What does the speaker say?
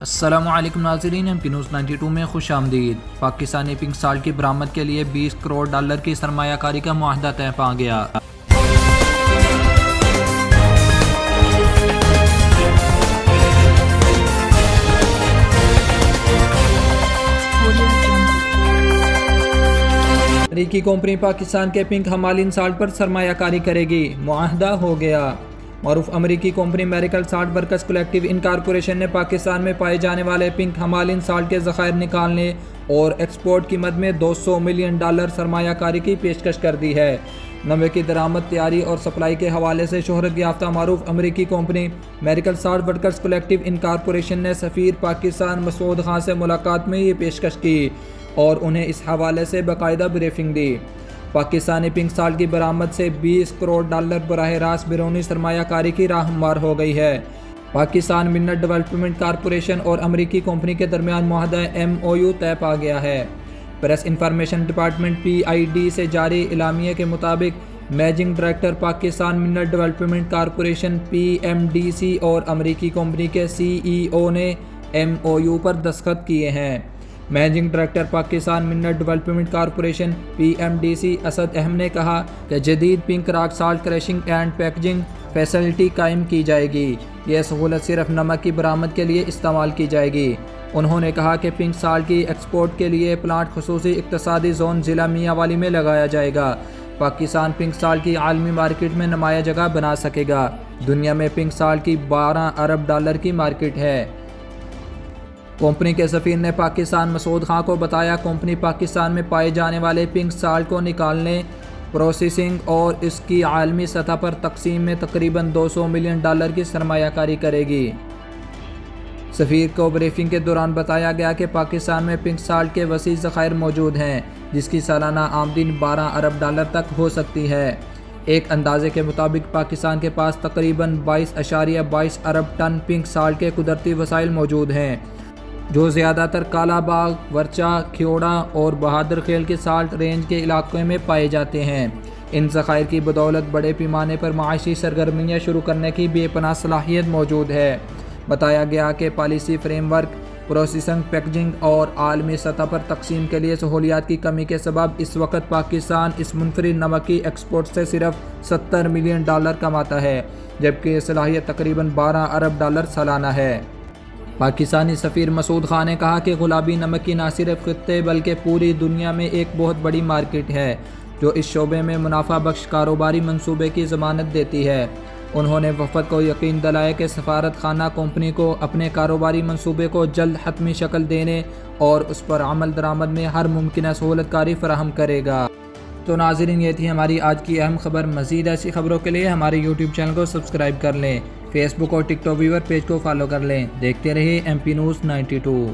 السلام علیکم ناظرین، ایم پی نیوز 92 میں خوش آمدید۔ پاکستانی پنک سالٹ کی برآمد کے لیے $20 کروڑ کی سرمایہ کاری کا معاہدہ طے پا گیا۔ امریکی کمپنی پاکستان کے پنک ہمالین سالٹ پر سرمایہ کاری کرے گی، معاہدہ ہو گیا۔ معروف امریکی company miracle salt workers collective incorporation نے پاکستان میں پائے جانے والے پنک ہمالین سالٹ کے ذخائر نکالنے اور ایکسپورٹ کی مد میں $200 ملین سرمایہ کاری کی پیشکش کر دی ہے۔ نمبے کی درآمد، تیاری اور سپلائی کے حوالے سے شہرت یافتہ معروف امریکی company miracle salt workers collective incorporation نے سفیر پاکستان مسعود خان سے ملاقات میں یہ پیشکش کی اور انہیں اس حوالے سے باقاعدہ بریفنگ دی۔ پاکستانی پنک سالٹ کی برآمد سے $20 کروڑ براہ راست بیرونی سرمایہ کاری کی راہ ہموار ہو گئی ہے۔ پاکستان منٹ ڈیولپمنٹ کارپوریشن اور امریکی کمپنی کے درمیان معاہدہ MOU طے پا گیا ہے۔ پریس انفارمیشن ڈپارٹمنٹ PID سے جاری اعلامیے کے مطابق managing director Pakistan mineral development corporation PMDC اور امریکی کمپنی کے CEO نے MOU پر دستخط کیے ہیں۔ Managing director Pakistan mineral development corporation PMDC Asad Ahmed نے کہا کہ جدید pink rock salt crushing and packaging facility قائم کی جائے گی۔ یہ سہولت صرف نمک کی برآمد کے لیے استعمال کی جائے گی۔ انہوں نے کہا کہ پنک سالٹ کی ایکسپورٹ کے لیے پلانٹ خصوصی اقتصادی زون ضلع میاں والی میں لگایا جائے گا۔ پاکستان پنک سالٹ کی عالمی مارکیٹ میں نمایاں جگہ بنا سکے گا۔ دنیا میں پنک سالٹ کی $12 ارب کی مارکیٹ ہے۔ کمپنی کے سفیر نے پاکستان مسعود خان کو بتایا، کمپنی پاکستان میں پائے جانے والے پنک سالٹ کو نکالنے، پروسیسنگ اور اس کی عالمی سطح پر تقسیم میں تقریباً $200 ملین کی سرمایہ کاری کرے گی۔ سفیر کو بریفنگ کے دوران بتایا گیا کہ پاکستان میں پنک سالٹ کے وسیع ذخائر موجود ہیں، جس کی سالانہ آمدنی $12 ارب تک ہو سکتی ہے۔ ایک اندازے کے مطابق پاکستان کے پاس تقریباً 22.22 ارب ٹن پنک سالٹ کے قدرتی وسائل موجود ہیں، جو زیادہ تر کالا باغ، ورچا، کھیوڑا اور بہادر خیل کے سالٹ رینج کے علاقے میں پائے جاتے ہیں۔ ان ذخائر کی بدولت بڑے پیمانے پر معاشی سرگرمیاں شروع کرنے کی بے پناہ صلاحیت موجود ہے۔ بتایا گیا کہ policy frame work, processing, packaging اور عالمی سطح پر تقسیم کے لیے سہولیات کی کمی کے سبب اس وقت پاکستان اس منفرد نمک کی ایکسپورٹ سے صرف $70 ملین کماتا ہے، جبکہ یہ صلاحیت تقریباً $12 ارب سالانہ ہے۔ پاکستانی سفیر مسعود خان نے کہا کہ گلابی نمک کی نہ صرف خطے بلکہ پوری دنیا میں ایک بہت بڑی مارکیٹ ہے، جو اس شعبے میں منافع بخش کاروباری منصوبے کی ضمانت دیتی ہے۔ انہوں نے وفد کو یقین دلایا کہ سفارت خانہ کمپنی کو اپنے کاروباری منصوبے کو جلد حتمی شکل دینے اور اس پر عمل درآمد میں ہر ممکنہ سہولت کاری فراہم کرے گا۔ تو ناظرین، یہ تھی ہماری آج کی اہم خبر۔ مزید ایسی خبروں کے لیے ہمارے YouTube چینل کو سبسکرائب کر لیں، فیس بک اور ٹک ٹاک ویور پیج کو فالو کر لیں۔ دیکھتے رہیے MP نیوز 92۔